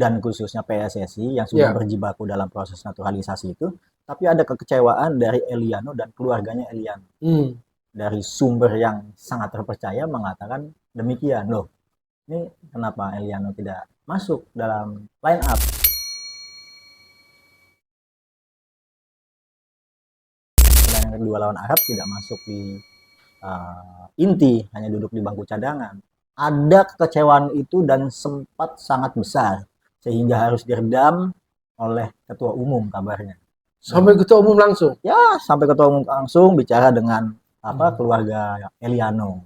dan khususnya PSSI yang sudah Ya. berjibaku dalam proses naturalisasi itu, tapi ada kekecewaan dari Eliano dan keluarganya Eliano. Hmm. Dari sumber yang sangat terpercaya mengatakan demikian. Loh, ini kenapa Eliano tidak masuk dalam line up? Dan yang kedua lawan Arab tidak masuk di inti, hanya duduk di bangku cadangan. Ada kekecewaan itu dan sempat sangat besar sehingga harus diredam oleh ketua umum kabarnya. Sampai ketua umum langsung. Ya, sampai ketua umum langsung bicara dengan keluarga Eliano.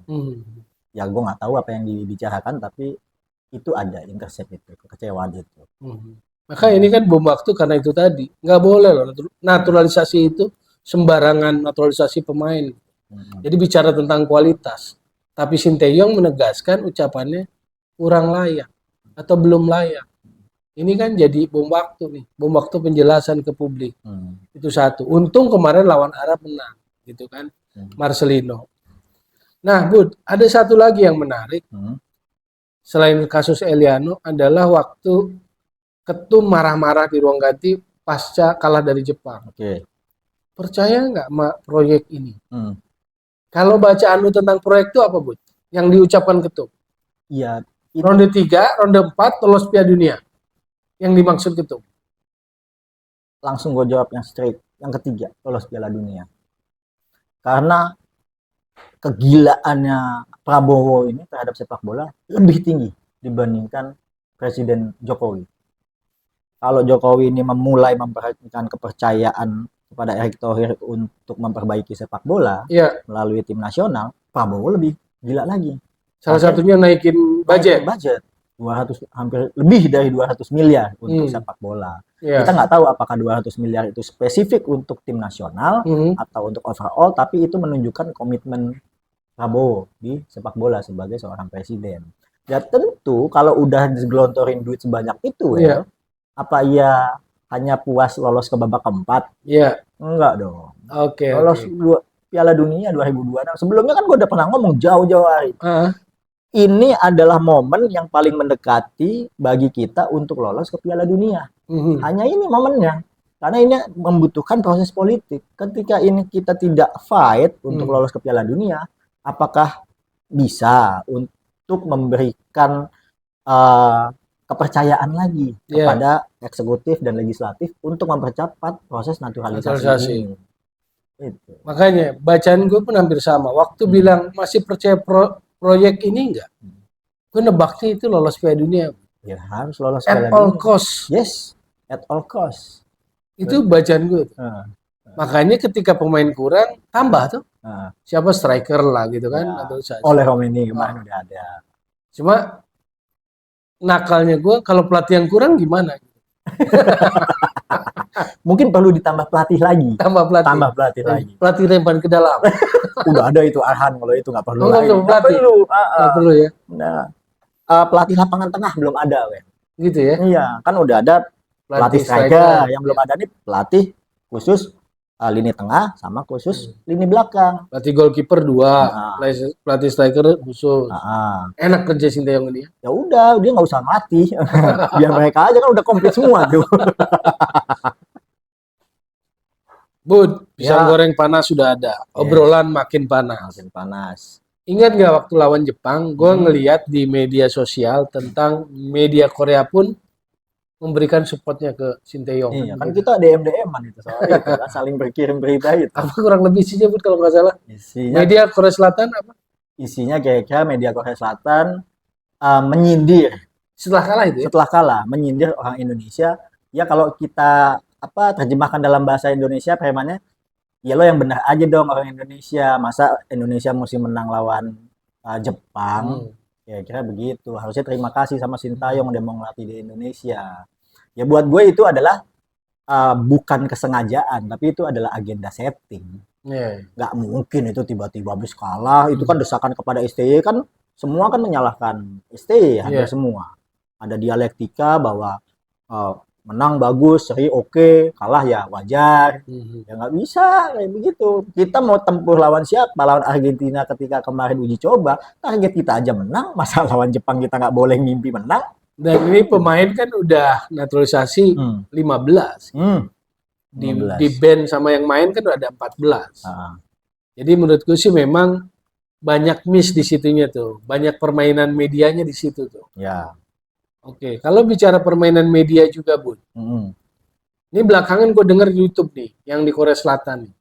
Ya, gue nggak tahu apa yang dibicarakan, tapi itu ada intercept itu, kekecewaan itu. Maka ini kan bom waktu karena itu tadi. Nggak boleh loh naturalisasi itu sembarangan naturalisasi pemain. Jadi bicara tentang kualitas. Tapi Sinteyong menegaskan ucapannya kurang layak atau belum layak. Ini kan jadi bom waktu nih, bom waktu penjelasan ke publik. Itu satu. Untung kemarin lawan Arab menang, gitu kan, Marcelino. Nah, Bud, ada satu lagi yang menarik. Selain kasus Eliano adalah waktu Ketum marah-marah di ruang ganti pasca kalah dari Jepang. Percaya nggak sama proyek ini? Kalau bacaan lu tentang proyek itu apa, Bud? Yang diucapkan Ketum? Iya. Ronde 3, ronde 4, lolos Piala Dunia. Yang dimaksud Ketum? Langsung gue jawab yang straight. Yang ketiga, lolos Piala Dunia. Karena kegilaannya Prabowo ini terhadap sepak bola lebih tinggi dibandingkan Presiden Jokowi. Kalau Jokowi ini memulai memperhatikan kepercayaan kepada Erick Thohir untuk memperbaiki sepak bola melalui tim nasional, Prabowo lebih gila lagi. Salah satunya naikin budget. 200, hampir lebih dari 200 miliar untuk sepak bola. Kita nggak tahu apakah 200 miliar itu spesifik untuk tim nasional atau untuk overall, tapi itu menunjukkan komitmen Prabowo di sepak bola sebagai seorang presiden. Ya tentu kalau udah digelontorin duit sebanyak itu apa ia hanya puas lolos ke babak keempat? Enggak dong. Lolos Piala Dunia 2026. Sebelumnya kan gue udah pernah ngomong jauh-jauh hari. Ini adalah momen yang paling mendekati bagi kita untuk lolos ke Piala Dunia. Hanya ini momennya. Karena ini membutuhkan proses politik. Ketika ini kita tidak fight untuk lolos ke Piala Dunia, apakah bisa untuk memberikan kepercayaan lagi kepada eksekutif dan legislatif untuk mempercepat proses naturalisasi ini. Itu. Makanya bacaan gue pun hampir sama. Waktu bilang masih percaya proyek ini enggak? Gue nebaknya itu lolos Piala Dunia. Ya harus lolos Piala Dunia. At all cost. Yes, at all cost. Itu bacaan gue. Makanya ketika pemain kurang, tambah tuh. Siapa striker lah gitu kan. Atau oleh Romeni kemarin udah ada. Cuma nakalnya gue kalau pelatih yang kurang gimana? Mungkin perlu ditambah pelatih lagi. Tambah pelatih lagi. Pelatih rempan ke dalam. Udah ada itu Arhan, kalau itu nggak perlu lagi. Nggak perlu ya. Nah, pelatih lapangan tengah belum ada, gitu ya? Iya, kan udah ada pelatih striker. Yang belum ada nih pelatih khusus lini tengah sama khusus lini belakang. Pelatih goalkeeper 2, pelatih striker khusus. Enak kerja Sinteyong ini. Ya udah, dia nggak usah mati. Biar mereka aja kan udah komplit semua tuh. Bud, pisang goreng panas sudah ada. Obrolan makin panas. Makin panas. Ingat nggak waktu lawan Jepang, gue ngeliat di media sosial tentang media Korea pun memberikan supportnya ke Sinteyong. Iya, kan kita DM-an itu soalnya itu, kan, saling berkirim berita itu. Apa kurang lebih isinya, Bud, kalau nggak salah? Media Korea Selatan apa? Isinya kira-kira media Korea Selatan menyindir. Setelah kalah itu ya? Setelah kalah, menyindir orang Indonesia. Ya kalau kita terjemahkan dalam bahasa Indonesia, premannya, ya lo yang benar aja dong orang Indonesia. Masa Indonesia mesti menang lawan Jepang? Kira-kira begitu. Harusnya terima kasih sama Sintayong udah mau ngelatih di Indonesia. Ya buat gue itu adalah bukan kesengajaan, tapi itu adalah agenda setting. Nggak mungkin itu tiba-tiba habis kalah. Itu kan desakan kepada STY kan, semua kan menyalahkan STY, hampir semua. Ada dialektika bahwa menang bagus, seri oke, kalah ya wajar. Ya nggak bisa kayak begitu. Kita mau tempur lawan siapa? Lawan Argentina ketika kemarin uji coba, target kita aja menang. Masa lawan Jepang kita nggak boleh mimpi menang? Dan ini pemain kan udah naturalisasi 15. Di 15. band sama yang main kan udah ada 14. Ah, Jadi menurutku sih memang banyak miss di situnya tuh. Banyak permainan medianya di situ tuh. ya. Oke, kalau bicara permainan media juga, Bud. Ini belakangan gue denger di YouTube nih, yang di Korea Selatan nih.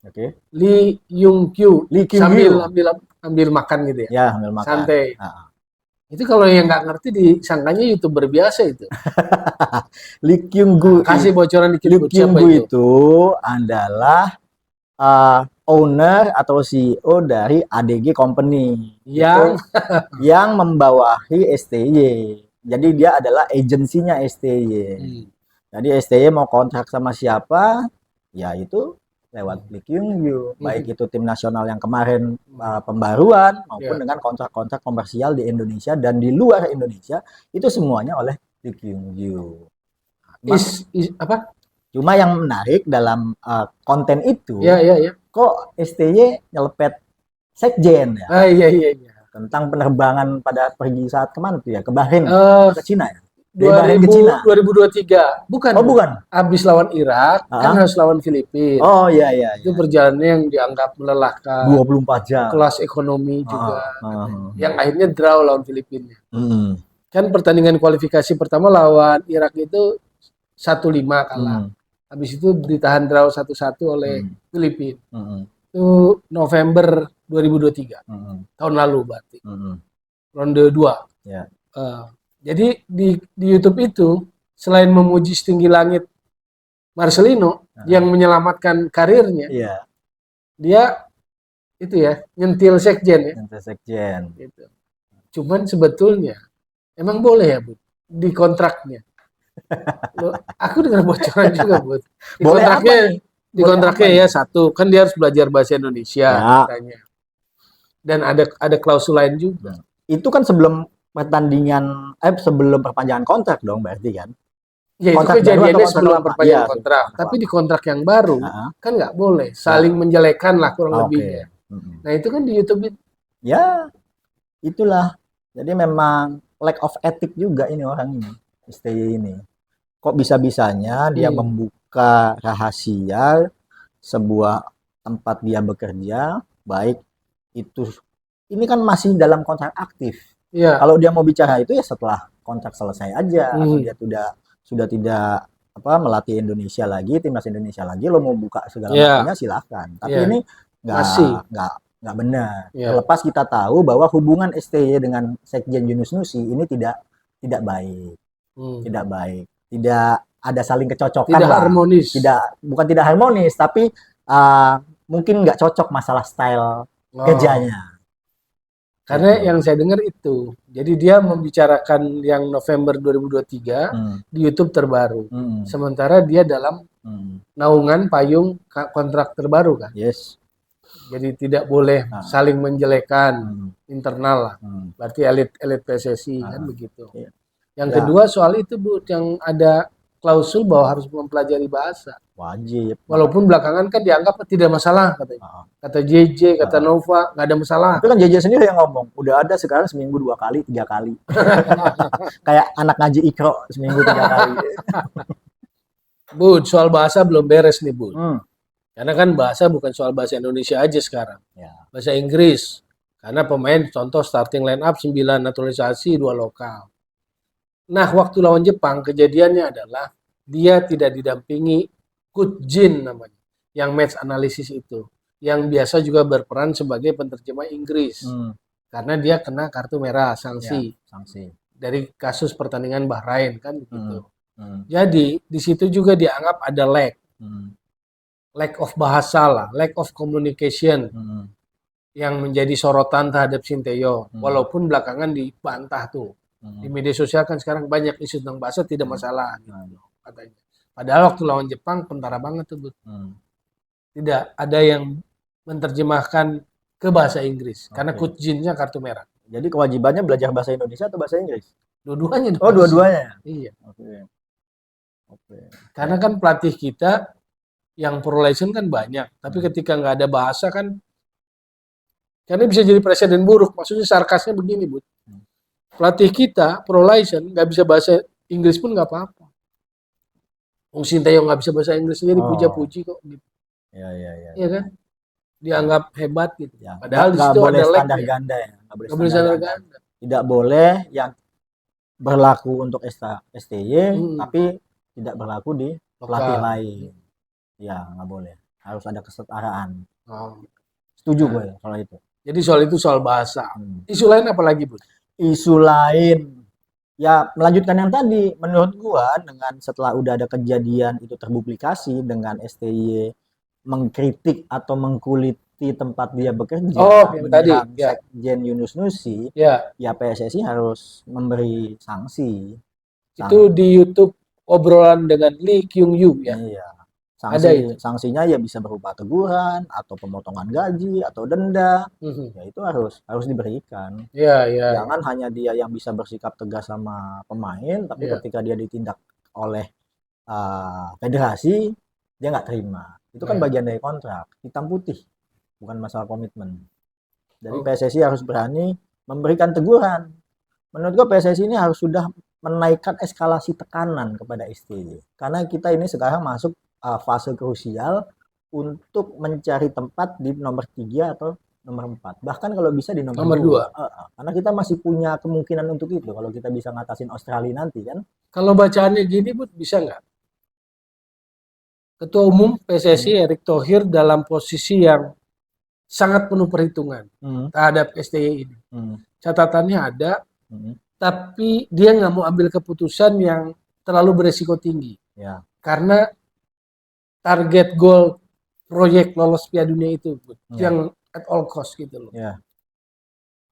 Oke. Lee Kyung Kyu Lee Kyung sambil Kyu. ambil makan gitu ya. Ya, ambil makan. Santai. Ah. Itu kalau yang nggak ngerti disangkanya YouTuber biasa itu. Lee Kyung Gu. Kasih bocoran dikit, Lee Bud. Kyung Siapa Gu itu? itu adalah owner atau CEO dari ADG Company Yang yang membawahi STY. Jadi dia adalah agensinya STY. Jadi STY mau kontrak sama siapa, ya itu lewat Lee Kyung Gu. Baik itu tim nasional yang kemarin pembaruan maupun dengan kontrak-kontrak komersial di Indonesia dan di luar Indonesia itu semuanya oleh Lee Kyung Gu. apa? Cuma yang menarik dalam konten itu, Ya. kok STY nyelepet sekjen ya Iya. tentang penerbangan pada pergi saat kemana tuh ya, ke Bahrain, ke Cina ya? 2023. Bukan. Oh, bukan. Habis lawan Irak, kan harus lawan Filipina. Oh iya. Itu perjalanannya yang dianggap melelahkan. 24 jam. Kelas ekonomi juga. Yang akhirnya draw lawan Filipina. Kan pertandingan kualifikasi pertama lawan Irak itu 1-5 kalah. Habis itu ditahan draw 1-1 oleh Filipina. Itu November 2023. Tahun lalu berarti. Ronde 2. Ya. Jadi di YouTube itu selain memuji setinggi langit Marcelino yang menyelamatkan karirnya, dia itu ya nyentil sekjen ya. Nyentil sekjen. Gitu. Cuman sebetulnya emang boleh ya, Bud, di kontraknya. Loh, aku dengar bocoran juga, Bud. Di kontraknya ya satu, kan dia harus belajar bahasa Indonesia katanya. Dan ada klausul lain juga. Itu kan sebelum pertandingan sebelum perpanjangan kontrak dong berarti kan? Ya itu kejadiannya sebelum perpanjangan kontrak. Tapi di kontrak yang baru kan nggak boleh saling menjelekan lah kurang lebihnya. Nah itu kan di YouTube itu. Ya itulah. Jadi memang lack of ethic juga ini orang ini, STY ini. Kok bisa-bisanya dia membuka rahasia sebuah tempat dia bekerja, baik itu ini kan masih dalam kontrak aktif. Kalau dia mau bicara itu ya setelah kontrak selesai aja, atau dia sudah tidak melatih Indonesia lagi, timnas Indonesia lagi, lo mau buka segala macamnya silahkan. Tapi ini nggak benar. Terlepas kita tahu bahwa hubungan STY dengan Sekjen Yunus Nusi ini tidak baik, tidak baik, tidak ada saling kecocokan, tidak harmonis. Bukan tidak harmonis, tapi mungkin nggak cocok masalah style kerjanya. Karena yang saya dengar itu, jadi dia membicarakan yang November 2023 di YouTube terbaru. Sementara dia dalam naungan payung kontrak terbaru kan. Yes. Jadi tidak boleh saling menjelekan internal lah. Berarti elit PSSI kan begitu. Yang kedua soal itu, Bu, yang ada klausul bahwa harus mempelajari bahasa. Wajib. Walaupun belakangan kan dianggap tidak masalah katanya. Kata JJ, kata Nova, nggak ada masalah. Itu kan JJ sendiri yang ngomong, udah ada sekarang seminggu 2 kali, 3 kali. Kayak anak ngaji Iqra seminggu 3 kali. Bud, soal bahasa belum beres nih, Bud. Karena kan bahasa bukan soal bahasa Indonesia aja sekarang. Bahasa Inggris. Karena pemain contoh starting line up 9 naturalisasi, 2 lokal. Nah, waktu lawan Jepang kejadiannya adalah dia tidak didampingi Coach Jin namanya, yang match analisis itu, yang biasa juga berperan sebagai penerjemah Inggris. Karena dia kena kartu merah sanksi dari kasus pertandingan Bahrain kan begitu. Jadi di situ juga dianggap ada lack of bahasa lah, lack of communication yang menjadi sorotan terhadap Sinteyong. Walaupun belakangan dibantah tuh. Di media sosial kan sekarang banyak isu tentang bahasa tidak masalah gitu katanya. Padahal waktu lawan Jepang pentara banget tuh, Bud. Tidak ada yang menerjemahkan ke bahasa Inggris karena Coach Jin-nya kartu merah. Jadi kewajibannya belajar bahasa Indonesia atau bahasa Inggris? Dua-duanya. Oh, dua-duanya. Iya. Oke. Karena kan pelatih kita yang pro license kan banyak, tapi ketika nggak ada bahasa kan karena bisa jadi presiden buruk. Maksudnya sarkasnya begini, Bud. pelatih kita Pro License nggak bisa bahasa Inggris pun nggak apa-apa. Wong Sinteyong nggak bisa bahasa Inggris jadi puja-puji kok gitu. Ya. Iya kan? Dianggap hebat gitu. Ya. Padahal di Nggak situ boleh ada standar lag-nya. ganda ya. Nggak boleh Nggak boleh standar standar ganda. ganda. Tidak boleh yang berlaku untuk STY, tapi tidak berlaku di pelatih Lokal. lain. Ya, nggak boleh. Harus ada kesetaraan. Oh. Setuju gue ya kalau itu. Jadi soal itu soal bahasa. Isu lain apa lagi, Bu? Isu lain, ya melanjutkan yang tadi, menurut gua dengan setelah udah ada kejadian itu terpublikasi dengan STY mengkritik atau mengkuliti tempat dia bekerja, Yang tadi, menyerang ya. Sekjen Yunus Nusi, Ya, ya PSSI harus memberi sanksi. itu di YouTube obrolan dengan Lee Kyung Yu ya. Iya. Ada itu. Sanksinya ya bisa berupa teguran atau pemotongan gaji atau denda. Ya itu harus diberikan. Ya. Jangan hanya dia yang bisa bersikap tegas sama pemain, tapi ketika dia ditindak oleh federasi, dia nggak terima. Itu kan bagian dari kontrak, hitam putih, bukan masalah komitmen. Jadi PSSI harus berani memberikan teguran. Menurut gua PSSI ini harus sudah menaikkan eskalasi tekanan kepada STY. Karena kita ini sekarang masuk fase krusial untuk mencari tempat di nomor 3 atau nomor 4. Bahkan kalau bisa di nomor 2. Karena kita masih punya kemungkinan untuk itu. Kalau kita bisa ngatasin Australia nanti kan. Kalau bacaannya gini, Bu, bisa nggak? Ketua Umum PSSI Erick Thohir dalam posisi yang sangat penuh perhitungan terhadap STY ini. Catatannya ada, tapi dia nggak mau ambil keputusan yang terlalu beresiko tinggi. Ya. Karena target goal proyek lolos Piala Dunia itu, yang at all cost gitu loh.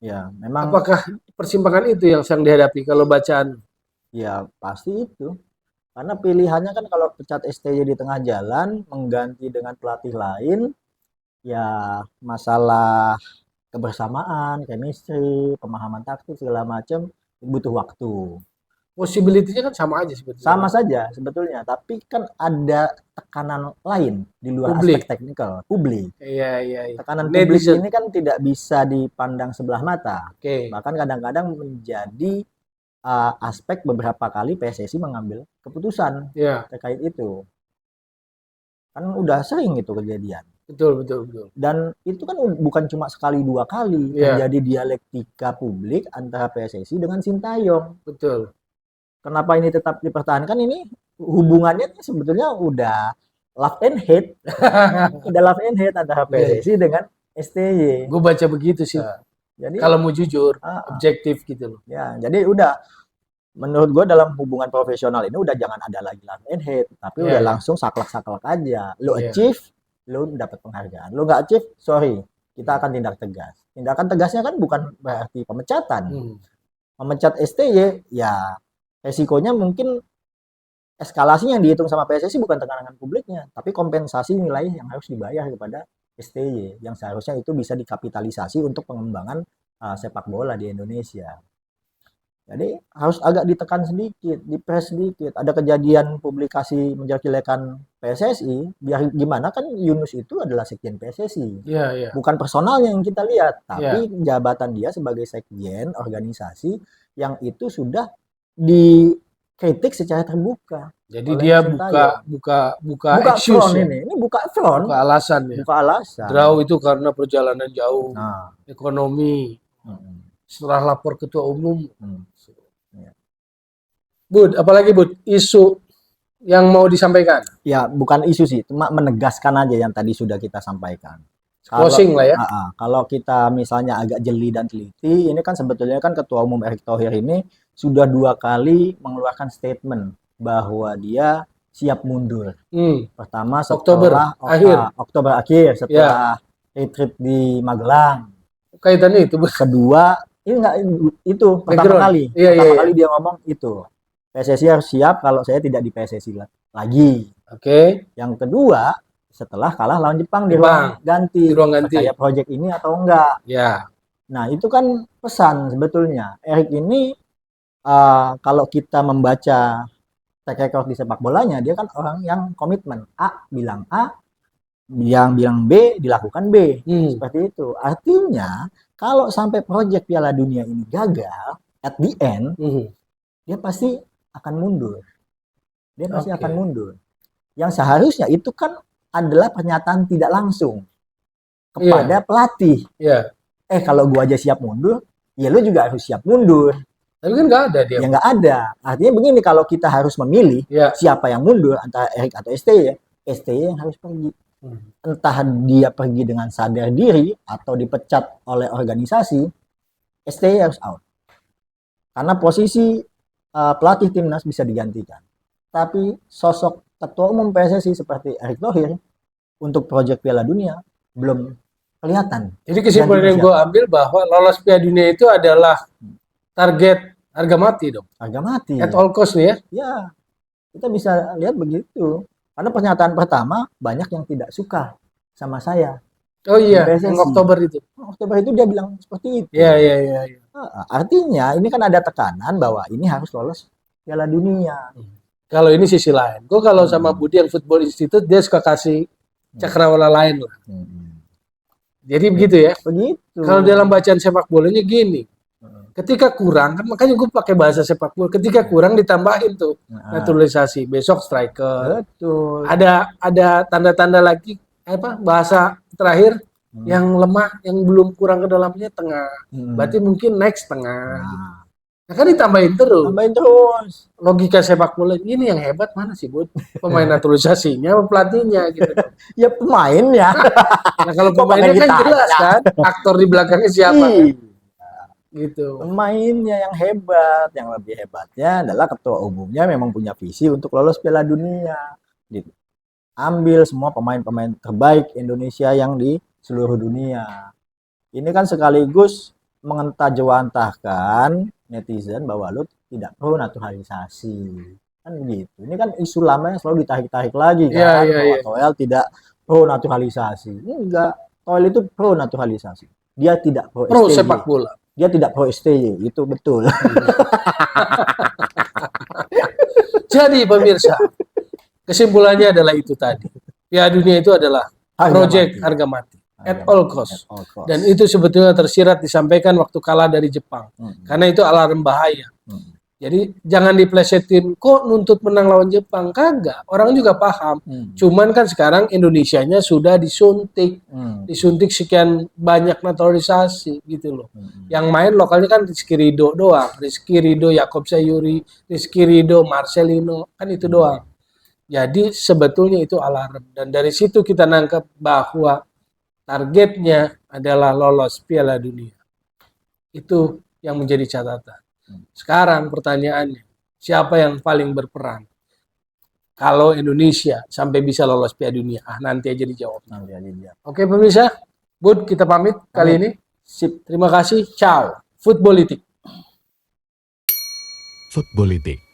Ya, memang. Apakah persimpangan itu yang sedang dihadapi kalau bacaan? Ya, pasti itu. Karena pilihannya kan kalau pecat STY di tengah jalan, mengganti dengan pelatih lain, ya masalah kebersamaan, chemistry, pemahaman taktik segala macam butuh waktu. Possibility-nya kan sama aja sebetulnya. Sama saja sebetulnya, tapi kan ada tekanan lain di luar aspek teknikal, publik. Iya. Tekanan publik ini kan tidak bisa dipandang sebelah mata. Bahkan kadang-kadang menjadi aspek beberapa kali PSSI mengambil keputusan terkait itu. Kan udah sering itu kejadian. Betul. Dan itu kan bukan cuma sekali dua kali terjadi dialektika publik antara PSSI dengan Sintayong. Betul. Kenapa ini tetap dipertahankan? Ini hubungannya sebetulnya udah love and hate. Udah love and hate antara PSSI dengan STY. Gue baca begitu sih. Jadi kalau mau jujur, objektif gitu loh. Ya, jadi udah menurut gue dalam hubungan profesional ini udah jangan ada lagi love and hate, tapi udah langsung saklek-saklek aja. Lo achieve, lo dapat penghargaan. Lo nggak achieve, sorry, kita akan tindak tegas. Tindakan tegasnya kan bukan berarti pemecatan. Memecat STY, ya resikonya mungkin eskalasinya yang dihitung sama PSSI bukan tekanan publiknya, tapi kompensasi nilai yang harus dibayar kepada STY yang seharusnya itu bisa dikapitalisasi untuk pengembangan sepak bola di Indonesia. Jadi harus agak ditekan sedikit, dipres sedikit. Ada kejadian publikasi menjelek-jelekan PSSI, biar gimana kan Yunus itu adalah sekjen PSSI. Bukan personalnya yang kita lihat, tapi jabatan dia sebagai sekjen organisasi yang itu sudah dikritik secara terbuka. Jadi dia buka excuse ya. Ini buka front. Buka alasan ya. Buka alasan. Draw itu karena perjalanan jauh, ekonomi. Setelah lapor ketua umum. Bud, apalagi Bud, isu yang mau disampaikan? Ya, bukan isu sih, cuma menegaskan aja yang tadi sudah kita sampaikan. Closing lah ya. Kalau kita misalnya agak jeli dan teliti, ini kan sebetulnya kan Ketua Umum Erick Thohir ini sudah 2 kali mengeluarkan statement bahwa dia siap mundur. Pertama setelah Oktober akhir setelah retreat di Magelang. Kaitannya itu. Kedua, ini enggak itu pertama kali. Pertama kali dia ngomong itu. PSSI harus siap kalau saya tidak di PSSI lagi. Yang kedua, setelah kalah lawan Jepang di ruang ganti. Percaya proyek ini atau enggak? Nah, itu kan pesan sebetulnya. Erick ini kalau kita membaca track record di sepak bolanya, dia kan orang yang komitmen. A bilang A, yang bilang B dilakukan B. Seperti itu. Artinya, kalau sampai proyek Piala Dunia ini gagal, at the end dia pasti akan mundur. Dia pasti akan mundur. Yang seharusnya itu kan adalah pernyataan tidak langsung kepada pelatih. Kalau gua aja siap mundur, ya lu juga harus siap mundur. Tapi kan nggak ada dia. Ya nggak ada. Artinya begini, kalau kita harus memilih siapa yang mundur antara Erik atau STY, STY yang harus pergi. Entah dia pergi dengan sadar diri atau dipecat oleh organisasi, STY harus out. Karena posisi pelatih timnas bisa digantikan. Tapi sosok ketua umum PSSI seperti Erick Thohir untuk proyek Piala Dunia belum kelihatan. Jadi kesimpulan yang gue ambil bahwa lolos Piala Dunia itu adalah target harga mati dong. Harga mati. At all cost nih ya. Ya, kita bisa lihat begitu. Karena pernyataan pertama banyak yang tidak suka sama saya. Oh iya, yang Oktober itu. Oktober itu dia bilang seperti itu. Iya. Artinya ini kan ada tekanan bahwa ini harus lolos Piala Dunia. Kalau ini sisi lain. Gue kalau sama Budi yang Football Institute, dia suka kasih cakrawala lain lah. Jadi begitu ya. Begitu. Kalau dalam bacaan sepak bolanya gini. Ketika kurang, kan makanya gue pakai bahasa sepak bola. Ketika kurang ditambahin tuh naturalisasi. Besok striker. Betul. Ada tanda-tanda lagi bahasa terakhir yang lemah, yang belum kurang ke dalamnya tengah. Berarti mungkin next tengah. Nah kan ditambahin terus. Tambahin terus. Logika sepak bola ini yang hebat mana sih, Bud? Pemain naturalisasinya, pelatihnya gitu. Ya pemainnya. Nah kalau pemainnya kan jelas kan, aktor di belakangnya siapa kan? Gitu. Pemainnya yang hebat, yang lebih hebatnya adalah ketua umumnya memang punya visi untuk lolos Piala Dunia. Gitu. Ambil semua pemain-pemain terbaik Indonesia yang di seluruh dunia. Ini kan sekaligus mengentajewantahkan netizen bahwa lu tidak pro naturalisasi. Kan begitu. Ini kan isu lama yang selalu ditarik-tarik lagi kan. Bahwa Toel tidak pro naturalisasi. Enggak. Toel itu pro naturalisasi. Dia tidak pro STY. Sepak bola. Dia tidak pro STY. Itu betul. Jadi pemirsa, kesimpulannya adalah itu tadi. Piala Dunia itu adalah proyek harga mati. At all cost. Dan itu sebetulnya tersirat disampaikan waktu kalah dari Jepang. Karena itu alarm bahaya. Jadi jangan diplesetin, kok nuntut menang lawan Jepang? Kagak. Orang juga paham. Cuman kan sekarang Indonesianya sudah disuntik. Disuntik sekian banyak naturalisasi gitu loh. Yang main lokalnya kan Rizky Ridho doang. Rizky Ridho, Yakob Sayuri, Rizky Ridho, Marcelino. Kan itu doang. Jadi sebetulnya itu alarm. Dan dari situ kita nangkep bahwa targetnya adalah lolos Piala Dunia. Itu yang menjadi catatan. Sekarang pertanyaannya, siapa yang paling berperan? Kalau Indonesia sampai bisa lolos Piala Dunia, nanti aja dijawab. Oke pemirsa, Bud, kita pamit kali ini. Sip. Terima kasih. Ciao. Footballitik. Footballitik.